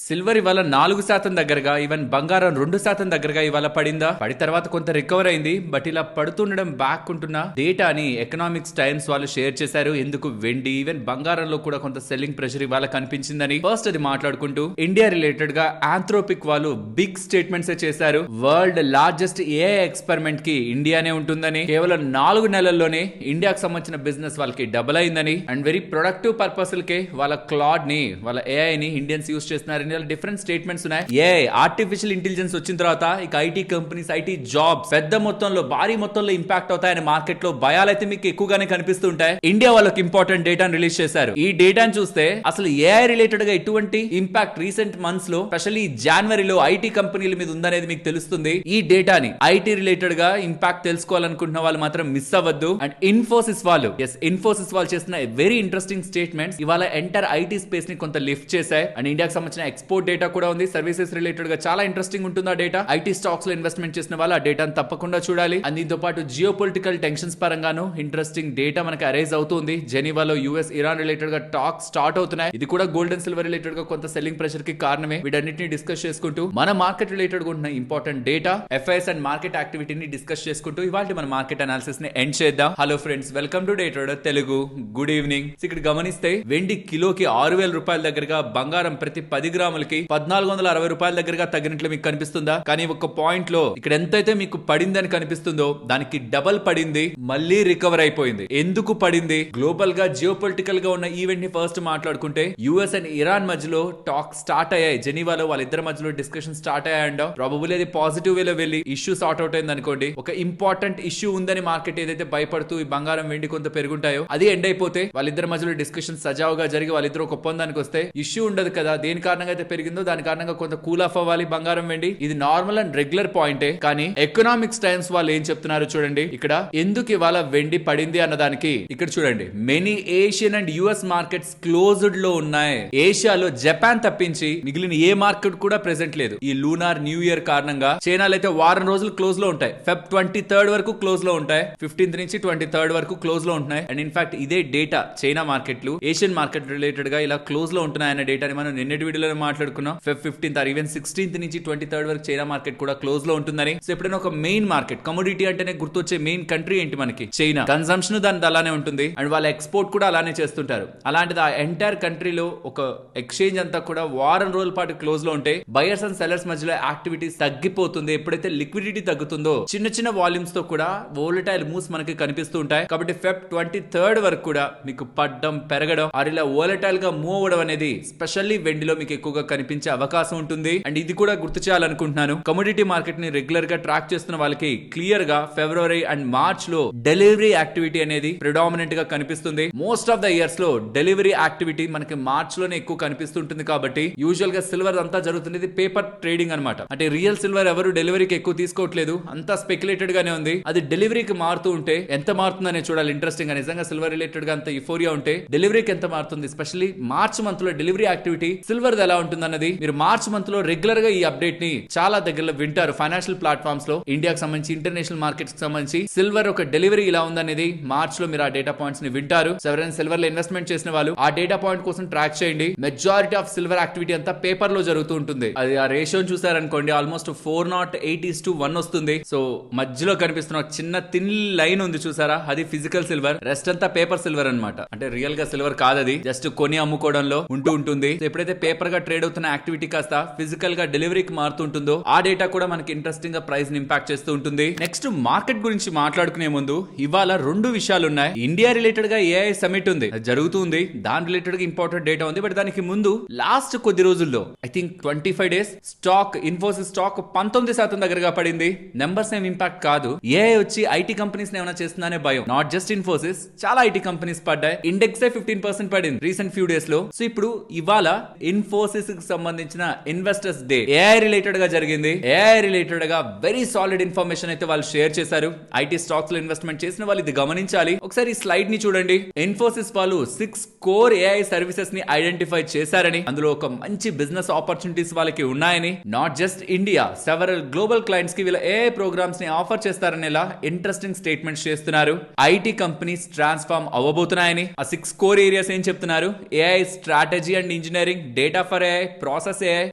Silver ఇవాళ 4% దగ్గరగా, even బంగారం 2% దగ్గరగా ఇవాళ పడిందా? పడి తర్వాత కొంత రికవర్ అయింది. బట్ ఇలా పడుతుండడం బ్యాక్ ఉంటున్న డేటాని ఎకనామిక్స్ టైమ్స్ వాళ్ళు షేర్ చేశారు. ఎందుకు వెండి ఈవెన్ బంగారంలో కూడా కొంత సెల్లింగ్ ప్రెషర్ ఇవాళ కనిపించిందని ఫస్ట్ అది మాట్లాడుకుంటూ ఇండియా రిలేటెడ్ గా ఆంథ్రోపిక్ వాళ్ళు బిగ్ స్టేట్మెంట్స్ చేశారు. వరల్డ్ లార్జెస్ట్ ఏఐ ఎక్స్పెరిమెంట్ కి ఇండియానే ఉంటుందని, కేవలం 4 నెలల్లోనే ఇండియాకు సంబంధించిన బిజినెస్ వాళ్ళకి డబుల్ అయిందని, అండ్ వెరీ ప్రొడక్టివ్ పర్పస్ కే వాళ్ళ క్లాడ్ ని వాళ్ళ ఏఐ ని ఇండియన్స్ యూస్ చేస్తున్నారు. డిఫరెంట్ స్టేట్మెంట్స్ ఉన్నాయి. ఏఐ ఆర్టిఫిషియల్ ఇంటెలిజెన్స్ వచ్చిన తర్వాత ఇక ఐటీ కంపెనీస్, ఐటీ జాబ్స్ పెద్ద మొత్తంలో, భారీ మొత్తంలో ఇంపాక్ట్ అవుతాయని మార్కెట్ లో భయాలైతే మీకు ఎక్కువగానే కనిపిస్తుంటాయి. ఇండియా వాళ్ళకి ఇంపార్టెంట్ డేటాను రిలీజ్ చేశారు. ఈ డేటాను చూస్తే అసలు ఏఐ రిలేటెడ్ గా ఎటువంటి ఇంపాక్ట్ రీసెంట్ మంత్స్ లో, స్పెషల్లీ జనవరిలో ఐటీ కంపెనీల మీద ఉందనేది మీకు తెలుస్తుంది. ఈ డేటాని ఐటీ రిలేటెడ్ గా ఇంపాక్ట్ తెలుసుకోవాలనుకుంటున్న వాళ్ళు మాత్రం మిస్ అవ్వద్దు. అండ్ ఇన్ఫోసిస్ వాళ్ళు చేస్తున్న వెరీ ఇంట్రెస్టింగ్ స్టేట్మెంట్స్ ఇవాళ ఎంటర్ ఐటీ స్పేస్ ని కొంత లిఫ్ట్ చేశాయి. అండ్ ఇండియాకి సంబంధించిన ఎక్స్పోర్ట్ డేటా కూడా ఉంది. సర్వీసెస్ రిలేటెడ్ గా చాలా ఇంట్రెస్టింగ్ ఉంటుంది ఆ డేటా. ఐటీ స్టాక్స్ లో ఇన్వెస్ట్మెంట్ చేసిన వాళ్ళు ఆ డేటాను తప్పకుండా చూడాలి. అండ్ దీంతో పాటు జియో పొలిటికల్ టెన్షన్స్ పరంగాను ఇంట్రెస్టింగ్ డేటా మనకి అరైజ్ అవుతుంది. జెనీవాలో యుఎస్ ఇరాన్ రిలేటెడ్ గా టాక్ స్టార్ట్ అవుతున్నాయి. ఇది కూడా గోల్డ్ అండ్ సిల్వర్ రిలేటెడ్ గా కొంత సెల్లింగ్ ప్రెషర్ కి కారణమే. వీటన్నిటిని డిస్కస్ చేసుకుంటూ మన మార్కెట్ రిలేటెడ్ గా ఉన్న important data, FIs and market యాక్టివిటీని డిస్కస్ చేసుకుంటూ ఇవాళ మన మార్కెట్ అనాలిసిస్ ని ఎండ్ చేద్దాం. Hello friends, welcome to day trader Telugu. Good evening. ఇక్కడ గమనిస్తే వెండి కిలోకి 6,000 రూపాయల దగ్గరగా, బంగారం ప్రతి 10 గ్రాములకి 1460 రూపాయల దగ్గరగా తగ్గినట్లు మీకు కనిపిస్తుందా? కానీ ఒక పాయింట్ లో ఇక్కడ ఎంతైతే మీకు పడిందని కనిపిస్తుందో దానికి డబల్ పడింది, మళ్ళీ రికవర్ అయిపోయింది. ఎందుకు పడింది? గ్లోబల్ గా జియో పొలిటికల్ గా ఉన్న ఈవెంట్ ని ఫస్ట్ మాట్లాడుకుంటే యుఎస్ అండ్ ఇరాన్ మధ్యలో టాక్ స్టార్ట్ అయ్యాయి. జెనీవాలో వాళ్ళిద్దరి మధ్యలో డిస్కషన్ స్టార్ట్ అయ్యాయండ. ప్రాబబుల్లీ అది పాజిటివ్ వేలో వెళ్ళి ఇష్యూ సార్ట్ అవుట్ అయింది అనుకోండి. ఒక ఇంపార్టెంట్ ఇష్యూ ఉందని మార్కెట్ ఏదైతే భయపడుతూ ఈ బంగారం, వెండి కొంత పెరుగుంటాయో అది ఎండ్ అయిపోతే వాళ్ళిద్దరి మధ్యలో డిస్కషన్ సజావుగా జరిగి వాళ్ళిద్దరు ఒక ఒప్పందానికి వస్తే ఇష్యూ ఉండదు కదా. దేని కారణంగా అయితే పెరిగిందో దాని కారణంగా కొంత కూల్ ఆఫ్ అవ్వాలి బంగారం, వెండి. ఇది నార్మల్ అండ్ రెగ్యులర్ పాయింటే. కానీ ఎకనామిక్స్ టైమ్స్ వాళ్ళు ఏం చెప్తున్నారు చూడండి. ఇక్కడ ఎందుకు ఇవాళ వెండి పడింది అన్నదానికి ఇక్కడ చూడండి. Many Asian and US markets closed లో ఉన్నాయి. ఏషియాలో జపాన్ తప్పించి మిగిలిన ఏ మార్కెట్ కూడా ప్రెసెంట్ లేదు. ఈ లూనార్ న్యూ ఇయర్ కారణంగా చైనాలో అయితే వారం రోజులు క్లోజ్ లో ఉంటాయి. ఫెబ్ 23rd వరకు క్లోజ్ లో ఉంటాయి. 15th నుంచి 23rd వరకు క్లోజ్ లో ఉంటున్నాయి. అండ్ ఇన్ఫాక్ట్ ఇదే డేటా చైనా మార్కెట్లు ఏషియన్ మార్కెట్ రిలేటెడ్ గా ఇలా క్లోజ్ లో ఉంటున్నాయన్న డేటాని మనం నిన్నటి వీడియోలో మాట్లాడుకున్నాం. Feb 15th are even 16th నుంచి 23rd వరకు చైనా మార్కెట్ కూడా క్లోజ్ లో ఉంటుందని. సో ఎప్పుడైనా ఒక మెయిన్ మార్కెట్, కమోడిటీ అంటేనే గుర్తొచ్చే మెయిన్ కంట్రీ ఏంటి మనకి? చైనా. కన్సంప్షన్ దాని అలానే ఉంటుంది అండ్ వాళ్ళ ఎక్స్పోర్ట్ కూడా అలానే చేస్తుంటారు. అలాంటిది ఆ ఎంటైర్ కంట్రీలో ఒక ఎక్స్చేంజ్ అంతా కూడా వారం రోజుల పాటు క్లోజ్ లో ఉంటే బయర్స్ అండ్ సెల్లర్స్ మధ్యలో యాక్టివిటీస్ తగ్గిపోతుంది. ఎప్పుడైతే లిక్విడిటీ తగ్గుతుందో చిన్న చిన్న వాల్యూమ్స్ తో కూడా వోలటైల్ మూవ్స్ మనకి కనిపిస్తూ ఉంటాయి. కాబట్టి ఫెబ్ 23rd వరకు కూడా మీకు పడ్డం, పెరగడం ఆర్ ఇలా వోలటైల్ గా మూవ్ అవ్వడం అనేది స్పెషల్లీ వెండిలో మీకు ఎక్కువగా కనిపించే అవకాశం ఉంటుంది. అండ్ ఇది కూడా గుర్తు చేయాలనుకుంటున్నాను. కమోడిటీ మార్కెట్ ని రెగ్యులర్ గా ట్రాక్ చేస్తున్న వాళ్ళకి క్లియర్ గా ఫిబ్రవరి అండ్ మార్చ్ లో డెలివరీ యాక్టివిటీ అనేది ప్రిడామినెంట్ గా కనిపిస్తుంది. మోస్ట్ ఆఫ్ ద ఇయర్స్ లో డెలివరీ యాక్టివిటీ మనకి మార్చ్ లోనే ఎక్కువ కనిపిస్తుంటుంది. కాబట్టి యూజువల్ గా సిల్వర్ అంతా జరుగుతుంది పేపర్ ట్రేడింగ్ అనమాట. అంటే రియల్ సిల్వర్ ఎవరు డెలివరీకి ఎక్కువ తీసుకోవట్లేదు, అంతా స్పెక్యులేటెడ్ గానే ఉంది. అది డెలివరీకి మారుతూ ఉంటే ఎంత మారుతుందనే చూడాలి. ఇంట్రెస్టింగ్ గా నిజంగా సిల్వర్ రిలేటెడ్ గా అంత యుఫోరియా ఉంటే డెలివరీకి ఎంత మారుతుంది, స్పెషల్లీ మార్చ్ మంత్ లో డెలివరీ యాక్టివిటీ సిల్వర్ ఎలా ఉంటుంది అన్నది మీరు మార్చ్ మంత్ లో రెగ్యులర్ గా ఈ అప్డేట్ ని చాలా దగ్గరలో వింటారు. ఫైనాన్షియల్ ప్లాట్ఫామ్స్ లో ఇండియాకి సంబంధించి, ఇంటర్నేషనల్ మార్కెట్స్ కి సంబంధించి సిల్వర్ ఒక డెలివరీ ఇలా ఉందనేది మార్చ్ లో మీరు ఆ డేటా పాయింట్స్ ని వింటారు. ఎవరైనా సిల్వర్ లో ఇన్వెస్ట్మెంట్ చేసిన వాళ్ళు ఆ డేటా పాయింట్ కోసం ట్రాక్ చేయండి. మెజారిటీ ఆఫ్ సిల్వర్ యాక్టివిటీ అంతా పేపర్ లో జరుగుతూ ఉంటుంది. అది ఆ రేషియో చూసారనుకోండి, ఆల్మోస్ట్ 408:1 వస్తుంది. సో మధ్యలో కనిపిస్తున్న చిన్న థిన్ లైన్ ఉంది చూసారా, అది ఫిజికల్ సిల్వర్. రెస్ట్ అంతా పేపర్ సిల్వర్ అనమాట. అంటే రియల్ గా సిల్వర్ కాదు, అది జస్ట్ కొని అమ్ముకోవడంలో ఉంటూ ఉంటుంది. ఎప్పుడైతే పేపర్ గా ట్రేడ్ అవుతున్న యాక్టివిటీ కాస్త ఫిజికల్ గా డెలివరీకి మారుతుంటుందో ఆ డేటా కూడా మనకి ఇంట్రెస్టింగ్ గా ప్రైస్ ని ఇంపాక్ట్ చేస్తూ ఉంటుంది. నెక్స్ట్ మార్కెట్ గురించి మాట్లాడుకునే ముందు ఇవాళ 2 విషయాలు ఉన్నాయి. ఇండియా రిలేటెడ్ గా ఏఐ సమిట్ ఉంది, జరుగుతుంది. దాని రిలేటెడ్ గా ఇంపార్టెంట్ డేటా ఉంది. బట్ దానికి ముందు లాస్ట్ కొద్ది రోజుల్లో I think 25 days stock, Infosys stock 19% దగ్గరగా పడింది. నెంబర్స్ ఏం ఇంపాక్ట్ కాదు. ఏఐ వచ్చి ఐటీ కంపెనీస్ ఏమైనా చేస్తుందనే భయం. నాట్ జస్ట్ ఇన్ఫోసిస్, చాలా ఐటీ కంపెనీస్ పడ్డాయి. ఇండెక్స్ 15% పడింది రీసెంట్ ఫ్యూ డేస్ లో. సో ఇప్పుడు ఇవాళ ఇన్ఫోసిస్ కి సంబంధించిన ఇన్వెస్టర్స్ డే ఏఐ రిలేటెడ్ గా జరిగింది. ఏఐ రిలేటెడ్ గా వెరీ సాలిడ్ ఇన్ఫర్మేషన్ అయితే వాళ్ళు షేర్ చేశారు. ఐటీ స్టాక్స్ లో ఇన్వెస్ట్మెంట్ చేసిన వాళ్ళు ఇది గమనించాలి. ఒకసారి ఈ స్లైడ్ ని చూడండి. ఇన్ఫోసిస్ వాళ్ళు 6 కోర్ ఏఐ సర్వీసెస్ ని ఐడెంటిఫై చేశారని, అందులో ఒక మంచి బిజినెస్ ఆపర్చునిటీస్ వాళ్ళకి ఉన్నాయని, not just India, several global clients కి వీళ్ళ ఏఐ ప్రోగ్రామ్స్ ని ఆఫర్ చేస్తారని ఇలా ఇంట్రెస్టింగ్ స్టేట్మెంట్స్ చేస్తున్నారు. ఐటీ కంపెనీస్ ట్రాన్స్ఫార్మ్ అవ్వబోతున్నాయని. ఆ 6 కోర్ ఏరియాస్ ఏం చెప్తున్నారు? AI strategy and engineering, data for AI, process AI,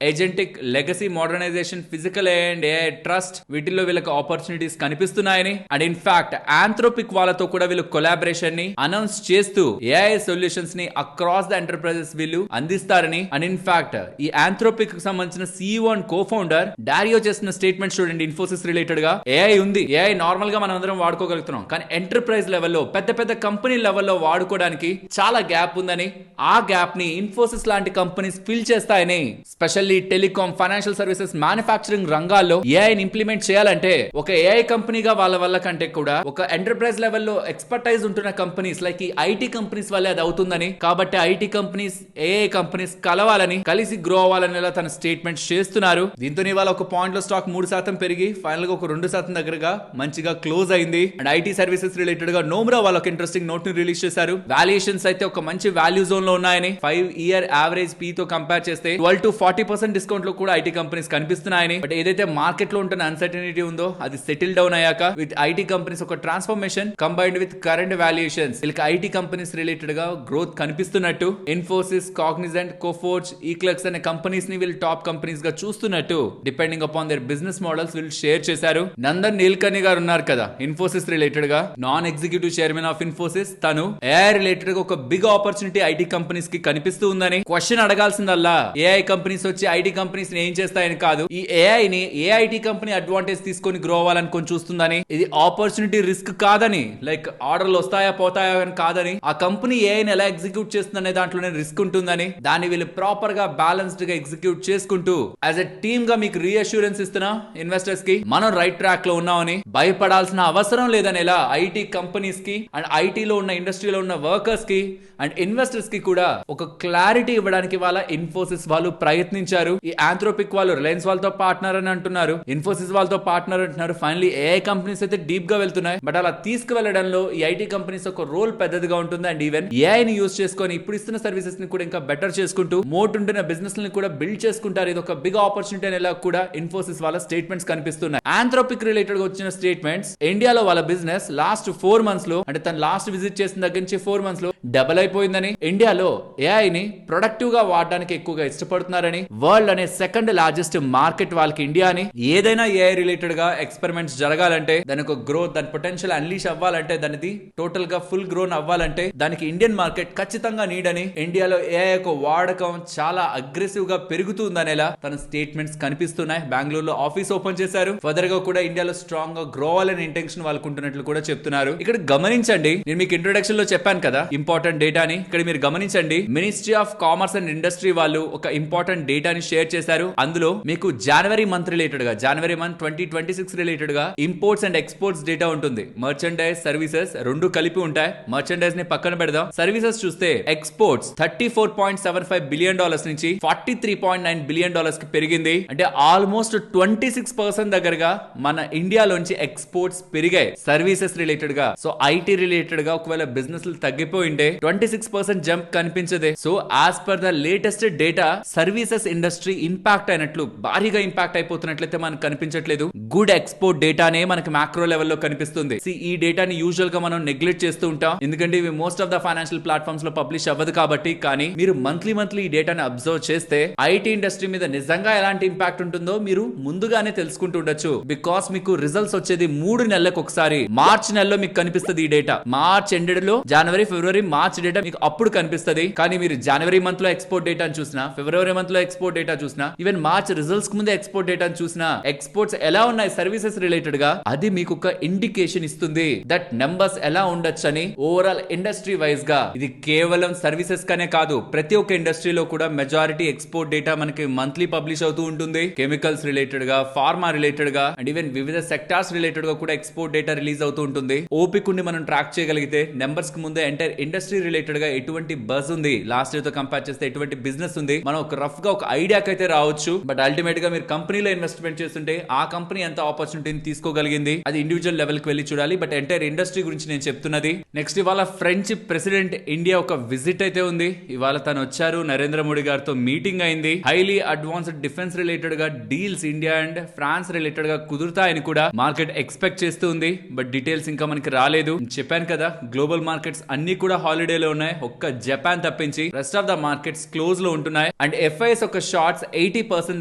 agentic legacy modernisation, physical AI and AI trust, వీటిల్లో వీళ్ళకి ఆపర్చునిటీస్ కనిపిస్తున్నాయని అండ్ ఇన్ఫాక్ట్ ఆంథ్రోపిక్ వాళ్ళతో కూడా వీళ్ళు కొలాబరేషన్ ని అనౌన్స్ చేస్తూ AI సొల్యూషన్స్ ని అక్రాస్ ద ఎంటర్ప్రైజెస్ వీళ్ళు అందిస్తారని అండ్ ఇన్ఫాక్ట్ ఈ ఆంథ్రోపిక్ కి సంబంధించిన CEO and co founder Dario చేసిన స్టేట్మెంట్ చూడండి. ఇన్ఫోసిస్ రిలేటెడ్ గా AI ఉంది, AI నార్మల్ గా మనం అందరం వాడుకోగలుగుతున్నాం, కానీ ఎంటర్ప్రైజ్ లెవెల్లో పెద్ద పెద్ద కంపెనీ లెవెల్లో వాడుకోవడానికి చాలా గ్యాప్ ఉందని, ఆ గ్యాప్ ని ఇన్ఫోసిస్ లాంటి కంపెనీస్ ఫిల్ చేస్తాయని, specially telecom, financial services, manufacturing రంగాల్లో AI ని ఇంప్లిమెంట్ చేయాలంటే ఒక AI కంపెనీగా వాళ్ళ వల్ల కంటే కూడా ఒక ఎంటర్ప్రైజ్ లెవెల్లో ఎక్స్పర్టైజ్ ఉంటున్న కంపెనీస్ లైక్ ఈ ఐటీ కంపెనీస్ వల్లే అది అవుతుందని, కాబట్టి ఐటీ కంపెనీస్ AI కంపెనీస్ కలవాలని, కలిసి గ్రో అవ్వాలని తన స్టేట్మెంట్ చేస్తున్నారు. దీంతో ఇవాళ ఒక పాయింట్ లో స్టాక్ 3% పెరిగి ఫైనల్ గా ఒక 2% దగ్గరగా మంచిగా క్లోజ్ అయింది. అండ్ ఐటీ సర్వీసెస్ రిలేటెడ్ గా నోమ్రా వాళ్ళకి ఇంట్రెస్టింగ్ నోట్ ని రిలీజ్ చేశారు. వాల్యుయేషన్స్ అయితే ఒక మంచి వాల్యూ జోన్ లో ఉన్నాయని, 5-year యావరేజ్ పీ తో కంపేర్ చేస్తే 12-40% డిస్కౌంట్ లో కూడా ఐటీ కంపెనీస్ కనిపిస్తున్నాయని, బట్ ఏదైతే మార్కెట్ లో ఉంటున్న అన్సర్టనిటీ ఉందో అది సెటిల్ డౌన్ అయ్యాక విత్ ఐటీ కంపెనీస్ ఒక transformation combined with current valuations వీళ్ళకి ఐటీ కంపెనీస్ రిలేటెడ్ గా గ్రోత్ కనిపిస్తున్నట్టు, ఇన్ఫోసిస్, కాగ్నిజెంట్, కోఫోర్జ్, ఈక్లెక్స్ అనే కంపెనీస్ ని వీళ్ళు టాప్ కంపెనీస్ గా చూస్తున్నట్టు depending upon their business models వీళ్ళు షేర్ చేశారు. నందన్ నీల్కర్ణి గారు ఉన్నారు కదా ఇన్ఫోసిస్ రిలేటెడ్ గా non executive chairman of Infosys, తను AI రిలేటెడ్ గా ఒక బిగ్ ఆపర్చునిటీ ఐటీ కంపెనీస్ కి కనిపిస్తూ ఉందని, క్వశ్చన్ అడగాల్సిందల్లా AI కంపెనీస్ వచ్చి ఐటీ కంపెనీస్ ఏం చేస్తాయని కాదు, ఈ AI ని ఏ ఐటీ కంపెనీ అడ్వాంటేజ్ తీసుకొని గ్రో అవ్వాలనుకొని చూస్తుందని, ఇది ఆపర్చునిటీ రిస్క్ కాదని, లైక్ ఆర్డర్లు వస్తాయా పోతాయా అని కాదని, ఆ కంపెనీ AI ని ఎలా ఎగ్జిక్యూట్ చేస్తుందనే దాంట్లోనే రిస్క్ ఉంటుందని, దాన్ని వీళ్ళు ప్రాపర్ గా బ్యాలెన్స్డ్ గా ఎగ్జిక్యూట్ చేసుకుంటూ యాజ్ ఎ టీమ్ గా మీకు రీఅష్యూరెన్స్ ఇస్తున్నా ఇన్వెస్టర్స్ కి మనం రైట్ ట్రాక్ లో ఉన్నామని, భయపడాల్సిన అవసరం లేదని ఎలా ఐటీ కంపెనీస్ కి అండ్ ఐటీలో ఉన్న ఇండస్ట్రీలో ఉన్న వర్కర్స్ కి అండ్ ఇన్వెస్టర్స్ కి కూడా ఒక క్లారిటీ ఇవ్వడానికి వాళ్ళ ఇన్ఫోసిస్ వాళ్ళు ప్రయత్నించారు. ఈ ఆంథ్రోపిక్ వాళ్ళు రిలయన్స్ వాళ్ళతో పార్ట్నర్ అని అంటున్నారు, ఇన్ఫోసిస్ వాళ్ళతో పార్ట్నర్ అంటున్నారు, ఫైనలీ AI కంపెనీస్ అయితే డీప్ గా వెళ్తున్నాయి. బట్ అలా తీసుకువెళ్లడంలో ఈ ఐటీ కంపెనీస్ ఒక రోల్ పెద్దదిగా ఉంటుంది. అండ్ ఈవెన్ AI ని యూస్ చేసుకొని ఇప్పుడు ఇస్తున్న సర్వీసెస్ ని కూడా ఇంకా బెటర్ చేసుకుంటూ మోట్ ఉంటున్న బిజినెస్ ని కూడా బిల్డ్ చేసుకుంటారు. ఇది ఒక బిగ్ ఆపర్చునిటీ అనేలా కూడా ఇన్ఫోసిస్ వాళ్ళ స్టేట్మెంట్స్ కనిపిస్తున్నాయి. ఆంథ్రోపిక్ రిలేటెడ్ గా వచ్చిన స్టేట్మెంట్స్, ఇండియాలో వాళ్ళ బిజినెస్ లాస్ట్ 4 months లో, అంటే తను లాస్ట్ విజిట్ చేసిన దగ్గర నుంచి 4 months లో డబుల్ అయిపోయిందని, ఇండియాలో AI ని ప్రొడక్టివ్ గా వాడడానికి ఎక్కువగా ఇష్టపడుతున్నారని, వరల్డ్ అనే సెకండ్ లార్జెస్ట్ మార్కెట్ వాళ్ళకి ఇండియా అని, ఏదైనా AI రిలేటెడ్ గా ఎక్స్పెరిమెంట్స్ జరగాలంటే దానికి ఒక గ్రోత్, దాని పొటెన్షియల్ అన్లీష్ అవ్వాలంటే, దానిది టోటల్ గా ఫుల్ గ్రోన్ అవ్వాలంటే దానికి ఇండియన్ మార్కెట్ ఖచ్చితంగా నీడ్ అని, ఇండియాలో AI యొక్క వాడకం చాలా అగ్రెసివ్ గా పెరుగుతుందనేలా తన స్టేట్మెంట్స్ కనిపిస్తున్నాయి. బెంగళూరులో ఆఫీస్ ఓపెన్ చేశారు, ఫర్దర్ గా కూడా ఇండియాలో స్ట్రాంగ్ గా గ్రో అవ్వాలని ఇంటెన్షన్ వాళ్ళకు ఉంటున్నట్లు కూడా చెప్తున్నారు. ఇక్కడ గమనించండి, నేను మీకు ఇంట్రొడక్షన్ లో చెప్పాను కదా ఇంపార్టెంట్ డేటాని, ఇక్కడ మీరు గమనించండి. Ministry of commerce and industry వాళ్ళు ఒక ఇంపార్టెంట్ డేటాని షేర్ చేశారు. అందులో మీకు జనవరి మంత్ రిలేటెడ్ గా, జనవరి మంత్ 2026 రిలేటెడ్ గా ఇంపోర్ట్స్ అండ్ ఎక్స్పోర్ట్స్ డేటా ఉంటుంది. మర్చెండైజ్, సర్వీసెస్ రెండు కలిపి ఉంటాయి. మర్చెండైజ్ ని పక్కన పెడదాం, సర్వీసెస్ చూస్తే ఎక్స్పోర్ట్స్ $34.75 బిలియన్ నుంచి $43.9 బిలియన్ కి పెరిగింది. అంటే ఆల్మోస్ట్ 26% దగ్గరగా మన ఇండియాలోంచి ఎక్స్పోర్ట్స్ పెరిగాయి సర్వీసెస్ రిలేటెడ్ గా. సో ఐటీ రిలేటెడ్ గా ఒకవేళ బిజినెస్ 26% జంప్ కనిపించదే. So as per the latest data services industry impact అయినట్లు, భారీగా ఇంపాక్ట్ అయిపోతున్నట్లయితే మనకు కనిపించట్లేదు. గుడ్ ఎక్స్పోర్ట్ డేటానే మనకి మ్యాక్రో లెవెల్లో కనిపిస్తుంది. ఈ డేటాని యూజువల్ గా మనం నెగ్లెక్ట్ చేస్తూ ఉంటాం, ఎందుకంటే ఇవి most of the financial platforms లో పబ్లిష్ అవ్వదు కాబట్టి. కానీ మీరు మంత్లీ ఈ డేటాని అబ్జర్వ్ చేస్తే ఐటీ ఇండస్ట్రీ మీద నిజంగా ఎలాంటి ఇంపాక్ట్ ఉంటుందో మీరు ముందుగానే తెలుసుకుంటూ ఉండొచ్చు. బికాస్ మీకు రిజల్ట్స్ వచ్చేది 3 నెలలకు ఒకసారి. మార్చ్ నెలలో మీకు కనిపిస్తుంది ఈ డేటా. మార్చ్ ఎండెడ్ లో జనవరి, ఫిబ్రవరి, మార్చ్ డేటా మీకు అప్పుడు కనిపిస్తుంది. కానీ మీరు జనవరి మంత్ లో ఎక్స్పోర్ట్ డేటా చూసినా, ఫిబ్రవరి మంత్ లో ఎక్స్పోర్ట్ డేటా చూసినా, ఈవెన్ మార్చ్ రిజల్ట్స్ కు ముందే ఎక్స్పోర్ట్ డేటా చూసినా, ఎక్స్పోర్ట్స్ ఎలా ఉన్నాయి సర్వీసెస్ రిలేటెడ్ గా, అది మీకు ఒక ఇండికేషన్ ఇస్తుంది దట్ నెంబర్స్ ఎలా ఉండొచ్చు అని. ఓవరాల్ ఇండస్ట్రీ వైజ్ గా ఇది కేవలం సర్వీసెస్ కనే కాదు, ప్రతి ఒక్క ఇండస్ట్రీలో కూడా మెజారిటీ ఎక్స్పోర్ట్ డేటా మనకి మంత్లీ పబ్లిష్ అవుతూ ఉంటుంది. కెమికల్స్ రిలేటెడ్ గా, ఫార్మా రిలేటెడ్ గా అండ్ ఈవెన్ వివిధ సెక్టార్స్ రిలేటెడ్ గా కూడా ఎక్స్పోర్ట్ డేటా రిలీజ్ అవుతూ ఉంటుంది. ఓపిక ఉండి మనం ట్రాక్ చేయగలిగితే నెంబర్స్ కి ముందే ఎంటైర్ ఇండస్ట్రీ రిలేటెడ్ గా ఎటువంటి బజ్ ఉంది, లాస్ట్ ఇయర్ తో కంపేర్ చేస్తే ఎటువంటి బిజినెస్ ఉంది, మనం ఒక రఫ్ గా ఒక ఐడియాకి అయితే రావచ్చు. బట్ అల్టిమేట్ గా మీరు కంపెనీలో ఇన్వెస్ట్మెంట్ చేస్తుంటే ఆ కంపెనీ ఎంత ఆపర్చునిటీని తీసుకోగలిగింది, అది ఇండివిజువల్ లెవెల్ కి వెళ్ళి చూడాలి. బట్ ఎంటైర్ ఇండస్ట్రీ గురించి నేను చెప్తున్నది. నెక్స్ట్ ఇవాళ ఫ్రెంచ్ ప్రెసిడెంట్ ఇండియా ఒక విజిట్ అయితే ఉంది. ఇవాళ తను వచ్చారు, నరేంద్ర మోడీ గారితో మీటింగ్ అయింది. హైలీ అడ్వాన్స్డ్ డిఫెన్స్ రిలేటెడ్ గా deals India and France related గా కుదురుతాయని కూడా మార్కెట్ ఎక్స్పెక్ట్ చేస్తూ ఉంది. బట్ డీటెయిల్స్ ఇంకా మనకి రాలేదు. చెప్పాను కదా గ్లోబల్ మార్కెట్స్ అన్ని కూడా హాలిడేలో ఉన్నాయి, ఒక్క జపాన్ తప్పించి rest of the markets close లో ఉంటున్నాయి. ఉన్నాయి. అండ్ ఎఫ్ఐఎస్ ఒక షార్ట్స్ 80%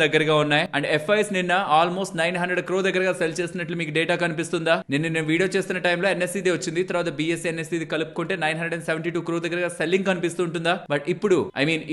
దగ్గరగా ఉన్నాయి. అండ్ ఎఫ్ఐఎస్ నిన్న ఆల్మోస్ట్ 900 crore దగ్గరగా సెల్ చేసినట్లు మీకు డేటా కనిపిస్తుందా? నేను వీడియో చేస్తున్న టైంలో ఎన్ఎస్సీ వచ్చింది, తర్వాత బిఎస్సీ ఎన్ఎస్సీ కలుపుకుంటే 972 crore దగ్గరగా సెల్లింగ్ కనిపిస్తుంటుందా? బట్ ఇప్పుడు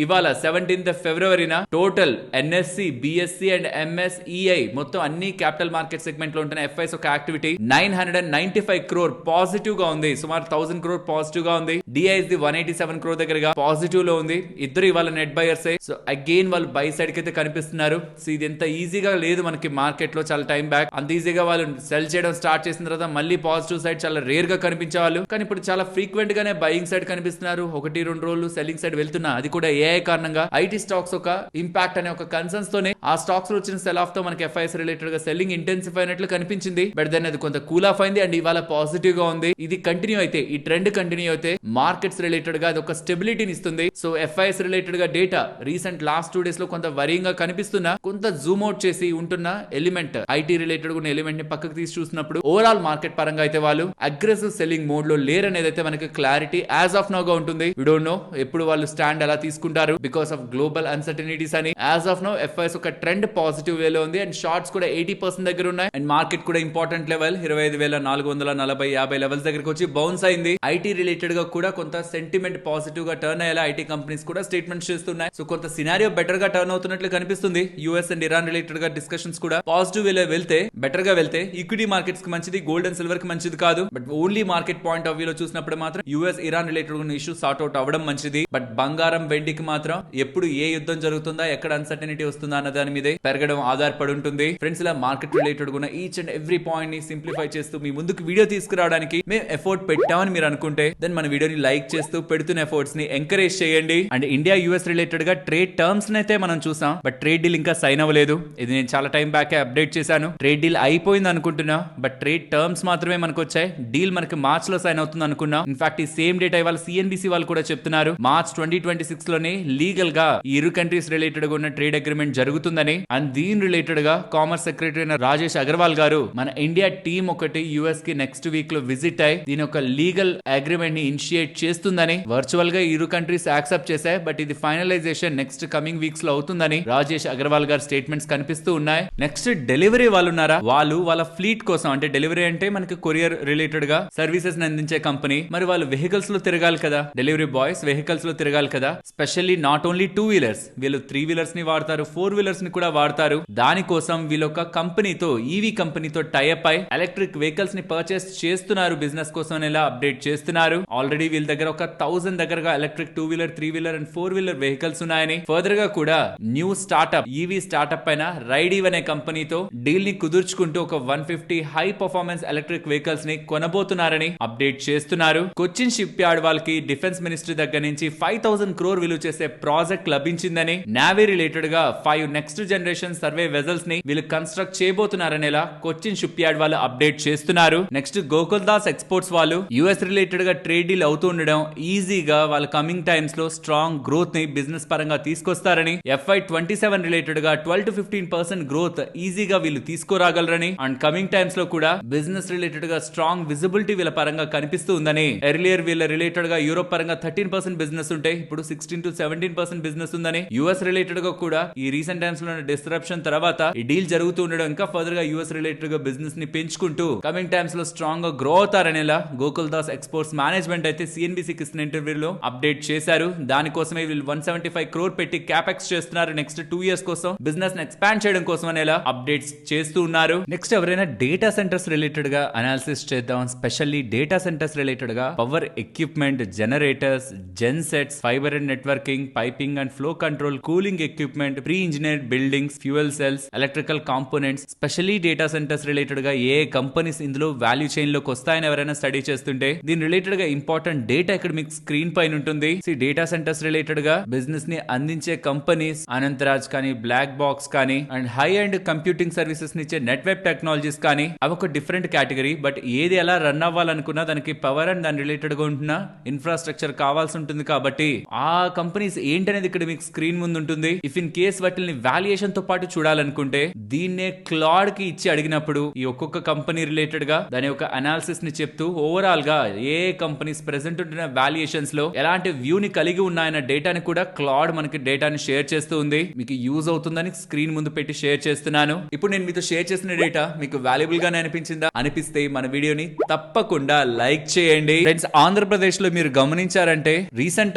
ఇవాళ 17th February total NSE, BSE and MSEI మొత్తం అన్ని క్యాపిటల్ మార్కెట్ సెగ్మెంట్ లో ఉంటున్న ఎఫ్ఐఎస్ ఒక యాక్టివిటీ 995 crore పాజిటివ్ గా ఉంది. సుమారు 1000 crore పాజిటివ్ గా ఉంది. డిఐఎస్ది 187 crore దగ్గరగా పాజిటివ్ లో ఉంది. ఇద్దరు ఇవాళ నెట్ బయర్స్. సో అగైన్ వాళ్ళు బై సైడ్ కి అయితే కనిపిస్తున్నారు. సో ఇది ఎంత ఈజీగా లేదు మనకి మార్కెట్ లో, చాలా టైం బ్యాక్ అంత ఈజీగా వాళ్ళు సెల్ చేయడం స్టార్ట్ చేసిన తర్వాత మళ్ళీ పాజిటివ్ సైడ్ చాలా రేర్ గా కనిపించేవాళ్ళు, కానీ ఇప్పుడు చాలా ఫ్రీక్వెంట్ గానే బయింగ్ సైడ్ కనిపిస్తున్నారు. 1-2 రోజులు సెల్లింగ్ సైడ్ వెళ్తున్నా, అది కూడా ఏఐ కారణంగా. ఐటీ స్టాక్స్ ఒక ఇంపాక్ట్ అనే ఒక కన్సర్న్స్ తోనే ఆ స్టాక్స్ లో వచ్చిన సెల్ ఆఫ్ తో మనకి ఎఫ్ఐఎస్ రిలేటెడ్ గా సెల్లింగ్ ఇంటెన్సిఫై అయినట్లు కనిపించింది. బట్ దెన్ అది కొంత కూల్ ఆఫ్ అయింది అండ్ ఇవాళ పాజిటివ్ గా ఉంది. ఇది కంటిన్యూ అయితే, ఈ ట్రెండ్ కంటిన్యూ అయితే మార్కెట్స్ రిలేటెడ్ గా అది ఒక స్టెబిలిటీని ఇస్తుంది. సో ఎఫ్ఐఎస్ రిలేటెడ్ గా డేటా రీసెంట్ లాస్ట్ 2 days లో కొంత వరింగ్ గా కనిపిస్తున్నా, కొంత జూమ్ అవుట్ చేసి ఉంటున్న ఎలిమెంట్, ఐటీ రిలేటెడ్ ఉన్న ఎలిమెంట్ ని పక్కకు తీసి చూసినప్పుడు ఓవరాల్ మార్కెట్ పరంగా అయితే వాళ్ళు అగ్రెసివ్ సెల్లింగ్ మోడ్ లో లేరనేది అయితే మనకి క్లారిటీ యాజ్ ఆఫ్ నౌ గా ఉంటుంది. వి డోంట్ నో ఎప్పుడు వాళ్ళు స్టాండ్ ఎలా తీసుకుంటారు బికాస్ ఆఫ్ గ్లోబల్ అన్సర్టనిటీస్ అని. యాజ్ ఆఫ్ నౌ ఎఫ్ఐఎస్ ఒక ట్రెండ్ పాజిటివ్ వేలో ఉంది అండ్ షార్ట్స్ కూడా 80% దగ్గర ఉన్నాయి. అండ్ మార్కెట్ కూడా ఇంపార్టెంట్ లెవెల్ 25,440-50 లెవెల్స్ దగ్గరకు వచ్చి బౌన్స్ అయింది. ఐటీ రిలేటెడ్ గా కూడా కొంత సెంటిమెంట్ పాజిటివ్ గా టర్న్ అయ్యేలా ఐటీ కంపెనీస్ కూడా స్టేట్మెంట్స్ చేస్తున్నాయి. సో కొంత సినారియో బెటర్ గా టర్న్ అవుతున్నట్లు కనిపిస్తుంది. యుఎస్ అండ్ ఇరాన్ రిలేటెడ్ గా డిస్కషన్స్ కూడా పాజిటివ్ వేలో వెళ్తే, బెటర్ గా వెళ్తే ఈక్విటీ మార్కెట్స్ కి మంచిది, గోల్డ్ అండ్ సిల్వర్ కి మంచిది కాదు. But only market point of view లో చూసినప్పుడు మాత్రం యుఎస్ ఇరాన్ రిలేటెడ్ ఉన్న ఇష్యూ సార్ట్ అవుట్ అవ్వడం మంచిది. బట్ బంగారం, వెండికి మాత్రం ఎప్పుడు ఏ యుద్ధం జరుగుతుందా, ఎక్కడ అన్సర్టనిటీ వస్తుందా అన్న దాని మీదే పెరగడం ఆధారపడి ఉంటుంది. ఫ్రెండ్స్, ఇలా మార్కెట్ రిలేటెడ్ ఉన్న ఈచ్ అండ్ ఎవ్రీ పాయింట్ ని సింప్లిఫై చేస్తూ మీ ముందుకు వీడియో తీసుకురావడానికి మేము ఎఫర్ట్ పెట్టామని మీరు అనుకుంటే దెన్ మన వీడియోని లైక్ చేస్తూ పెడుతున్న ఎఫర్ట్స్ ని ఎంకరేజ్ చేయండి. అండ్ ఇండియా యుఎస్ రిలేటెడ్ గా ట్రేడ్ టర్మ్స్ అయితే మనం చూసాం, బట్ ట్రేడ్ డీల్ ఇంకా సైన్ అవ్వలేదు. ఇది నేను చాలా టైం బ్యాక్ అప్డేట్ చేశాను. ట్రేడ్ డీల్ అయిపోయింది అనుకుంటున్నా, బట్ ట్రేడ్ టర్మ్స్ మాత్రమే మనకు వచ్చాయి. డీల్ మనకి మార్చ్ లో సైన్ అవుతుంది అనుకున్నా. ఇన్ఫాక్ట్ ఈ సేమ్ డేట్ ఇవాళ సిఎన్బిసి వాళ్ళు కూడా చెప్తున్నారు మార్చ్ 2026 లోనే లీగల్ గా ఈ ఇరు కంట్రీస్ రిలేటెడ్ గా ఉన్న ట్రేడ్ అగ్రిమెంట్ జరుగుతుందని. అండ్ దీని రిలేటెడ్ గా కామర్స్ సెక్రటరీ అయిన రాజేష్ అగర్వాల్ గారు మన ఇండియా టీమ్ ఒకటి యుఎస్ కి నెక్స్ట్ వీక్ లో విజిట్ అయ్యి దీని ఒక లీగల్ అగ్రిమెంట్ ని ఇనిషియేట్ చేస్తుందని, వర్చువల్ గా ఇరు కంట్రీస్ యాక్సెప్ట్ చేశాయి, బట్ ఇది ఫైనలైజేషన్ నెక్స్ట్ కమింగ్ వీక్స్ లో అవుతుందని రాజేష్ అగర్వాల్ గారు స్టేట్మెంట్స్ కనిపిస్తూ ఉన్నాయి. నెక్స్ట్ డెలివరీ వాళ్ళు ఉన్నారా, వాళ్ళు వాళ్ళ ఫ్లీట్ కోసం, అంటే డెలివరీ అంటే మనకి కొరియర్ రిలేటెడ్ గా సర్వీసెస్ అందించే కంపెనీ, మరి వాళ్ళు వెహికల్స్ లో తిరగాలి కదా, డెలివరీ బాయ్స్ వెహికల్స్ లో తిరగాలి కదా. స్పెషల్లీ నాట్ ఓన్లీ 2 wheelers, వీళ్ళు 3 wheelers ని వాడతారు, 4 wheelers ని కూడా వాడతారు. దానికోసం వీళ్ళు ఒక కంపెనీతో, ఈవీ కంపెనీతో టైఅప్ అయి ఎలక్ట్రిక్ వెహికల్స్ ని పర్చేస్ చేస్తున్నారు బిజినెస్ కోసం ఇలా అప్డేట్ చేస్తున్నారు. ఆల్రెడీ వీళ్ళ దగ్గర ఒక 1000 దగ్గరగా electric 2 wheeler, 3 wheeler and 4 wheeler vehicles ఉన్నాయని, ఫర్దర్ గా కూడా న్యూ స్టార్ట్అప్ ఈవీ స్టార్ట్అప్ పైన రైడివ్ అనే కంపెనీతో డీల్ ని కుదుర్చుకుంటూ ఒక 150 హై పర్ఫార్మెన్స్ ఎలక్ట్రిక్ వెహికల్స్ ని కొనబోతున్నారని అప్డేట్ చేస్తున్నారు. కొచ్చిన్ షిప్ యార్డ్ వాళ్ళకి డిఫెన్స్ మినిస్ట్రీ దగ్గర నుంచి 5,000 crore విలువ చేసే ప్రాజెక్ట్ లభించిందని, నావీ రిలేటెడ్ గా 5 నెక్స్ట్ జనరేషన్ సర్వే వెజల్స్ ని వీళ్ళు కన్స్ట్రక్ట్ చేయబోతున్నారనేలా కొచ్చిన్ షిప్ యార్డ్ వాళ్ళు అప్డేట్ చేస్తున్నారు. నెక్స్ట్ గోకుల్ దాస్ ఎక్స్పోర్ట్స్ వాళ్ళు యుఎస్ రిలేటెడ్ గా ట్రేడ్ డీల్ అవుతూ ఉండడం ఈజీగా వాళ్ళ కమింగ్ టైమ్స్ లో స్ట్రాంగ్ గ్రోత్ ని బిజినెస్ పరంగా తీసుకొస్తారని, FY27 రిలేటెడ్ గా 12-15% గ్రోత్ ఈజీగా వీళ్ళు తీసుకురాగలరని, అండ్ కమింగ్ టైమ్స్ లో కూడా బిజినెస్ రిలేటెడ్ గా స్ట్రాంగ్ విజిబిలిటీ వీళ్ళ పరంగా కనిపిస్తూ ఉందని. ఎర్లియర్ వీళ్ళ రిలేటెడ్ గా యూరోప్ పరంగా 13% బిజినెస్ ఉంటే ఇప్పుడు 16-17% బిజినెస్ ఉందని, యుఎస్ రిలేటెడ్ గా కూడా ఈ రీసెంట్ టైమ్స్ లో డిస్ట్రప్షన్ తర్వాత ఈ డీల్ జరుగుతూ ఉండడం ఇంకా ఫర్దర్ గా యుఎస్ రిలేటెడ్ గా బిజినెస్ ని పెంచుకుంటూ కమింగ్ టైమ్స్ లో స్ట్రాంగ్ గా గ్రో అవుతారనేలా గోకుల్ దాస్ ఎక్స్పోర్ట్స్ మేనేజ్మెంట్ అయితే సిఎన్బిసికి ఇస్తున్న ఇంటర్వ్యూలో అప్డేట్ చేశారు. దానికోసమే వీళ్ళు 175 crore పెట్టి క్యాపెక్స్ చేస్తున్నారు నెక్స్ట్ 2 years కోసం, బిజినెస్ ని ఎక్స్పాండ్ చేయడం కోసం అనేలా అప్డేట్స్ చేస్తూ ఉన్నారు. నెక్స్ట్ ఎవరైనా డేటా సెంటర్స్ రిలేటెడ్ గా అనాలిసిస్ చేద్దాం. స్పెషల్లీ డేటా సెంటర్స్ రిలేటెడ్ గా power equipment, generators, gen sets, fibre and networking, piping and flow control, cooling equipment, pre engineered buildings, fuel cells, electrical components, specially data centres related గా ఏ companies ఇందులో value chain లోకి వస్తాయని ఎవరైనా study చేస్తుంటే దీని related గా ఇంపార్టెంట్ డేటా ఇక్కడ మీకు స్క్రీన్ పైన ఉంటుంది. డేటా సెంటర్స్ రిలేటెడ్ గా బిజినెస్ ని అందించే కంపెనీస్ అనంతరాజ్ కానీ, బ్లాక్ బాక్స్ కానీ, and high and computing services ఇచ్చే నెట్ వెబ్ టెక్నాలజీస్ కానీ, అవి ఒక డిఫరెంట్ కేటగిరీ. బట్ ఏది ఎలా రన్ అవ్వాలనుకున్నా దానికి పవర్ అండ్ దాని రిలేటెడ్ గా ఉంటున్న ఇన్ఫ్రాస్ట్రక్చర్ కావాల్సి ఉంటుంది. కాబట్టి ఆ కంపెనీస్ ఏంటనేది ఇక్కడ మీకు స్క్రీన్ ముందు ఉంటుంది. ఇఫ్ ఇన్ కేస్ వాటిని వాల్యుయేషన్ తో పాటు చూడాలనుకుంటే దీన్నే క్లాడ్ కి ఇచ్చి అడిగినప్పుడు ఈ ఒక్కొక్క కంపెనీ రిలేటెడ్ గా దాని యొక్క అనాలిసిస్ ని చెప్తూ ఓవరాల్ గా ఏ కంపెనీస్ ప్రెసెంట్ ఉంటున్న వాల్యుయేషన్స్ లో ఎలాంటి వ్యూ ని కలిగి ఉన్నాయన్న డేటాని కూడా క్లాడ్ మనకి డేటాని షేర్ చేస్తూ ఉంది. మీకు యూజ్ అవుతుందని స్క్రీన్ ముందు పెట్టి షేర్ చేస్తున్నాను. ఇప్పుడు నేను మీతో షేర్ చేసిన డేటా మీకు వాల్యుబుల్ గానే అనిపించిందా? అనిపిస్తే మన వీడియోని తప్పకుండా లైక్ చేయండి. ఫ్రెండ్స్, ఆంధ్రప్రదేశ్ లో మీరు గమనించారంటే రీసెంట్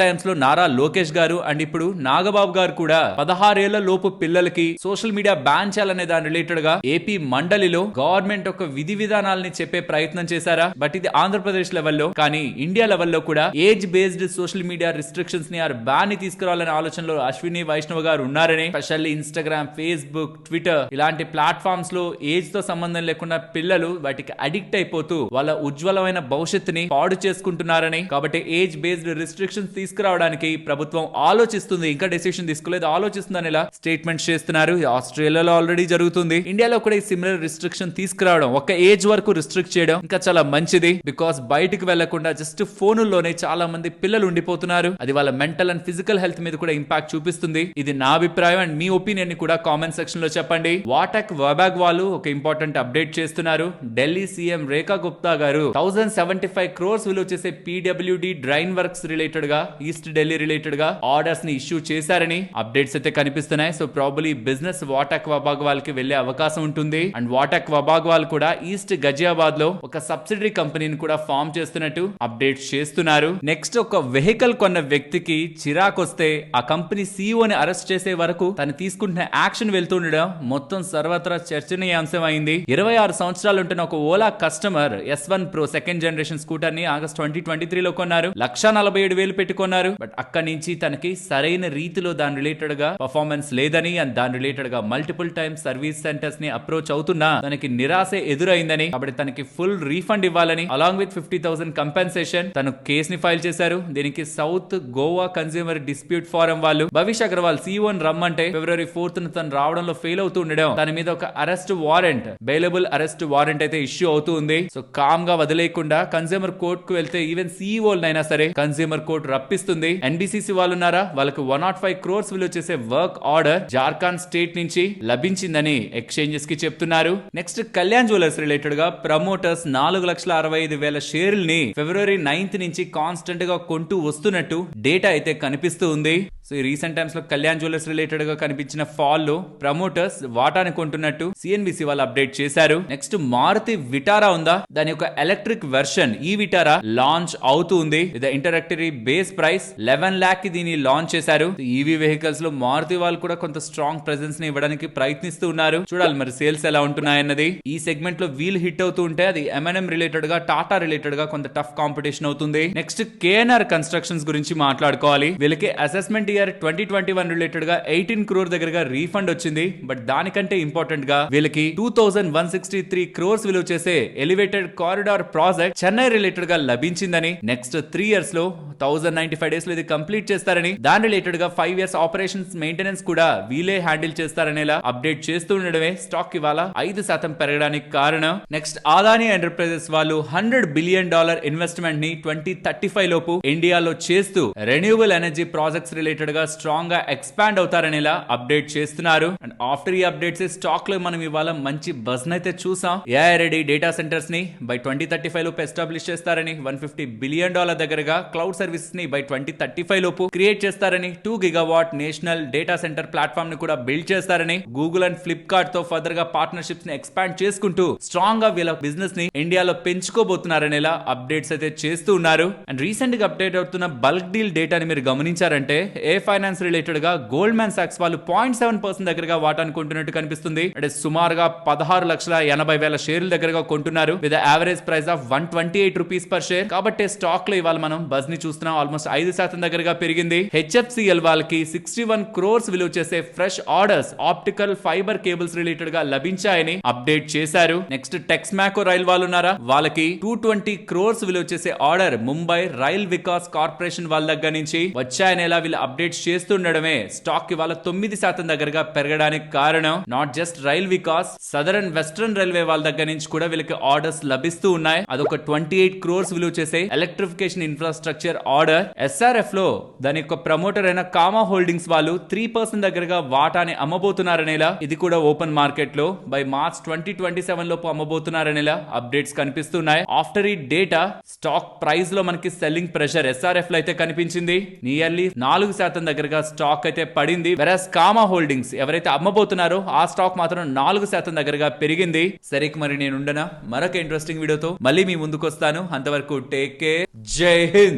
టైమ్స్ లో నారా లోకేష్ గారు అండ్ ఇప్పుడు నాగబాబు గారు కూడా 16 ఏళ్ల లోపు పిల్లలకి సోషల్ మీడియా బ్యాన్ చేయాలనే దాని రిలేటెడ్ గా ఏపీ మండలిలో గవర్నమెంట్ ఒక విధి విధానాలని చెప్పే ప్రయత్నం చేశారా? బట్ ఇది ఆంధ్రప్రదేశ్ లెవెల్లో, కానీ ఇండియా లెవెల్లో కూడా age based social media restrictions ని బ్యాన్ ని తీసుకురావాలనే ఆలోచనలో అశ్విని వైష్ణవ్ గారు ఉన్నారని, స్పెషల్లీ ఇన్స్టాగ్రామ్, ఫేస్బుక్, ట్విట్టర్ ఇలాంటి ప్లాట్ఫామ్స్ లో ఏజ్ తో సంబంధం లేకుండా పిల్లలు వాటికి అడిక్ట్ అయిపోతూ వాళ్ళ ఉజ్వలమైన భవిష్యత్తుని పాడు చేసుకుంటున్నారని, కాబట్టి ఏజ్ బేస్డ్ రిస్ట్రిక్షన్స్ తీసుకురావడానికి ప్రభుత్వం ఆలోచిస్తుంది, ఇంకా డెసిషన్ తీసుకోలేదు, ఆలోచిస్తుందని ఇలా స్టేట్మెంట్స్ చేస్తున్నారు. ఆస్ట్రేలియాలో ఆల్రెడీ జరుగుతుంది. ఇండియాలో కూడా ఈ సిమిలర్ రిస్ట్రిక్షన్ తీసుకురావడం, ఒక ఏజ్ వరకు రిస్ట్రిక్ట్ చేయడం ఇంకా చాలా మంచిది. బికాస్ బయటికి వెళ్లకుండా జస్ట్ ఫోనుల్లోనే చాలా మంది పిల్లలు ఉండిపోతున్నారు. అది వాళ్ళ మెంటల్ అండ్ ఫిజికల్ హెల్త్ మీద కూడా ఇంపాక్ట్ చూపిస్తుంది. ఇది నా అభిప్రాయం అండ్ మీ ఒపీనియన్ ని కూడా కామెంట్ సెక్షన్ లో చెప్పండి. వాటాక్ వబాగ్ వాళ్ళు ఒక ఇంపార్టెంట్ అప్డేట్ చేస్తున్నారు. ఢిల్లీ సీఎం రేఖా గుప్తా గారు 1075 crores విలువ చేసే పీడబ్ల్యూడి డ్రైన్ వర్క్స్ రిలేటెడ్ గా, ఈస్ట్ ఢిల్లీ రిలేటెడ్ గా ఆర్డర్స్ ని ఇష్యూ చేశారని అప్డేట్స్ అయితే కనిపిస్తున్నాయి. సో ప్రాబబ్లీ బిజినెస్ వాటాక్ వబాగ్ వాళ్ళకి వెళ్లే అవకాశం ఉంటుంది. అండ్ వాటాక్ వబాగ్ వాళ్ళు కూడా ఈస్ట్ గజియాబాద్ లో ఒక సబ్సిడరీ కంపెనీని కూడా ఫామ్ చేస్తున్నట్టు అప్డేట్స్ చేస్తున్నారు. నెక్స్ట్, ఒక వెహికల్ కొన్న వ్యక్తికి చిరాకు వస్తే ఆ కంపెనీ సీఈఓని అరెస్ట్ చేసే వరకు తను తీసుకుంటున్న యాక్షన్ వెళ్తుండడం మొత్తం సర్వత్రా చర్చనీయాంశం అయింది. 26 సంవత్సరాలు ఉంటున్న ఒక Ola customer S1 Pro second generation scooter ని ఆగస్ట్ 2023 లో కొన్నారు. 1,47,000 పెట్టుకున్నారు. బట్ అక్కడి నుంచి తనకి సరైన రీతిలో దాని రిలేటెడ్ గా పర్ఫార్మెన్స్ లేదని అండ్ దాని రిలేటెడ్ గా మల్టిపుల్ టైమ్స్ సర్వీస్ సెంటర్స్ ని అప్రోచ్ అవుతున్నా తనకి నిరాశ ఎదురైందని, కాబట్టి తనకి ఫుల్ రీఫండ్ ఇవ్వాలని అలాంగ్ విత్ 50,000 కంపెన్సేషన్ తను కేస్ ని ఫైల్ చేశారు. దీనికి south Goa consumer dispute forum వాళ్ళు భవిష్ అగర్వాల్ సీఈఓని రమ్మంటే February 4th తను రావడంలో ఫెయిల్ అవుతూ ఉండడం, దాని మీద ఒక arrest warrant, bailable arrest warrant అయితే ఇష్యూ అవుతూ ఉంది. సో కామ్ గా వదిలేయకుండా కన్స్యూమర్ కోర్ట్ కు వెళ్తే ఈవెన్ సీఈఓలైనా సరే కన్స్యూమర్ కోర్ట్ రప్పిస్తుంది. ఎన్బిసిసి వాళ్ళు ఉన్నారా, వాళ్ళకి 105 crores విలువ చేసే వర్క్ ఆర్డర్ జార్ఖండ్ స్టేట్ నుంచి లభించిందని ఎక్స్చేంజెస్ కి చెప్తున్నారు. నెక్స్ట్, కళ్యాణ్ జ్యువెలర్స్ రిలేటెడ్ గా ప్రమోటర్స్ 4,65,000 షేర్లని February 9th నుంచి కాన్స్టెంట్ గా కొంటూ వస్తున్నట్టు డేటా అయితే కనిపిస్తూ ఉంది. సో ఈ రీసెంట్ టైమ్స్ లో కళ్యాణ్ జ్యువెలర్స్ రిలేటెడ్ గా కనిపించిన ఫాల్ లో ప్రమోటర్స్ వాటాని కొంటున్నట్టు సిఎన్బిసి వాళ్ళు అప్డేట్ చేశారు. నెక్స్ట్, మారుతి విటారా ఉందా, దాని యొక్క ఎలక్ట్రిక్ వెర్షన్ ఈ విటారా లాంచ్ అవుతూ ఉంది. ఇది ఇంటరాక్టివ్ బేస్ ప్రైస్ 11 lakh కి దీన్ని లాంచ్ చేశారు. ఈవీ వెహికల్స్ లో మారుతి వాళ్ళు కూడా కొంత స్ట్రాంగ్ ప్రెజెన్స్ ని ఇవ్వడానికి ప్రయత్నిస్తూ ఉన్నారు. చూడాలి మరి సేల్స్ ఎలా ఉంటున్నాయన్నది. ఈ సెగ్మెంట్ లో వీల్ హిట్ అవుతూ ఉంటే అది M&M రిలేటెడ్ గా, టాటా రిలేటెడ్ గా కొంత టఫ్ కాంపిటీషన్ అవుతుంది. నెక్స్ట్, కేఎన్ఆర్ కన్స్ట్రక్షన్స్ గురించి మాట్లాడుకోవాలి. వీళ్ళకి అసెస్మెంట్ ఇయర్ 2021 రిలేటెడ్ గా 18 crore దగ్గరగా రీఫండ్ వచ్చింది. బట్ దానికంటే ఇంపార్టెంట్ గా వీళ్ళకి 2,163 crores విలువ చేసే elevated corridor project Chennai related గా లభించిందని, నెక్స్ట్ 3 years లో 1095 days లో ఇది కంప్లీట్ చేస్తారని, దాని రిలేటెడ్ గా 5 years ఆపరేషన్స్ మెయింటెనెన్స్ కూడా వీలే హ్యాండిల్ చేస్తారనేలా అప్డేట్ చేస్తూ ఉండడమే స్టాక్ ఇవాళ 5% పెరగడానికి కారణం. నెక్స్ట్, అదానీ ఎంటర్ప్రైజెస్ వాళ్ళు $100 billion ఇన్వెస్ట్మెంట్ ని 2035 లోపు ఇండియాలో చేస్తూ రెన్యూవబుల్ ఎనర్జీ ప్రాజెక్ట్స్ రిలేటెడ్ గా స్ట్రాంగ్ గా ఎక్స్పాండ్ అవుతారనేలా అప్డేట్ చేస్తున్నారు. అండ్ ఆఫ్టర్ ఈ అప్డేట్స్ స్టాక్ లో మనం ఇవాళ మంచి బజ్ అయితే చూసాం. ఏఐ రెడీ డేటా సెంటర్స్ ని బై 2035 లోపు ఎస్టాబ్లిష్ చేస్తారని, $150 billion దగ్గరగా క్లౌడ్ సర్వీసెస్ ని బై 2035 లోపు క్రియేట్ చేస్తారని, 2 gigawatt national data centre platform ని కూడా బిల్డ్ చేస్తారని, గూగుల్ అండ్ ఫ్లిప్కార్ట్ తో ఫర్దర్ గా పార్ట్నర్షిప్స్ ని ఎక్స్పాండ్ చేసుకుంటూ స్ట్రాంగ్ గా వీళ్ళ బిజినెస్ ని ఇండియాలో పెంచుకోబోతున్నారనేలా అప్డేట్స్ అయితే చేస్తూ ఉన్నారు. అండ్ రీసెంట్ గా అప్డేట్ అవుతున్న బల్క్ డీల్ డేటాని మీరు గమనించారంటే ఏ ఫైనాన్స్ రిలేటెడ్ గా గోల్డ్ మ్యాన్ సాక్స్ వాళ్ళు 0.7% దగ్గరగా వాటాను కొంటున్నట్టు కనిపిస్తుంది. అంటే సుమారుగా 16,80,000 షేర్ల దగ్గరగా కొంటున్నారు with average price of 128 rupees per share. కాబట్టి స్టాక్ లో ఇవాళ మనం బజ్ ని చూస్తున్నాం. ఆల్మోస్ట్ 5% దగ్గరగా పెరిగింది. హెచ్ఎఫ్సిఎల్ వాళ్ళకి 61 crores విలువ చేసే fresh orders optical fibre cables related గా లభించాయని అప్డేట్ చేశారు. నెక్స్ట్, టెక్స్మాకో రైల్ వాళ్ళు ఉన్నారా, వాళ్ళకి 220 crores విలువ చేసే order Mumbai rail Vikas corporation వాళ్ళ దగ్గర నుంచి వచ్చాయనేలా వీళ్ళు అప్డేట్స్ చేస్తుండడమే స్టాక్ ఇవాళ 9% దగ్గరగా పెరగడానికి కారణం. Not just rail Vikas, southern western railway వాళ్ళ దగ్గర నుంచి కూడా వీళ్ళకి ఆర్డర్స్ లభిస్తూ ఉన్నాయి. అదొక 28 crores విలువ చేసే ఎలక్ట్రిఫికేషన్ ఇన్ఫ్రాస్ట్రక్చర్ ఆర్డర్. ఎస్ఆర్ఎఫ్ లో దాని యొక్క ప్రమోటర్ అయిన కామా హోల్డింగ్స్ వాళ్ళు 3% దగ్గరగా వాటాని అమ్మబోతున్నారనేలా, ఇది కూడా ఓపెన్ మార్కెట్ లో బై మార్చ్ 2027 లోపు అమ్మబోతున్నారనేలా అప్డేట్స్ కనిపిస్తున్నాయి. ఆఫ్టర్ ఈ డేటా స్టాక్ ప్రైస్ లో మనకి సెల్లింగ్ ప్రెషర్ ఎస్ఆర్ఎఫ్ లో అయితే కనిపించింది. నియర్లీ 4% శాతం దగ్గరగా స్టాక్ అయితే పడింది. వెరస్ కామా హోల్డింగ్స్ ఎవరైతే అమ్మబోతున్నారో ఆ స్టాక్ మాత్రం 4 శాతం దగ్గరగా పెరిగింది. సరే మరి నేను ఉండనా, మరొక ఇంట్రెస్టింగ్ వీడియోతో మళ్ళీ మీ ముందుకు వస్తాను. అంతవరకు టేక్ కేర్, జై హింద్.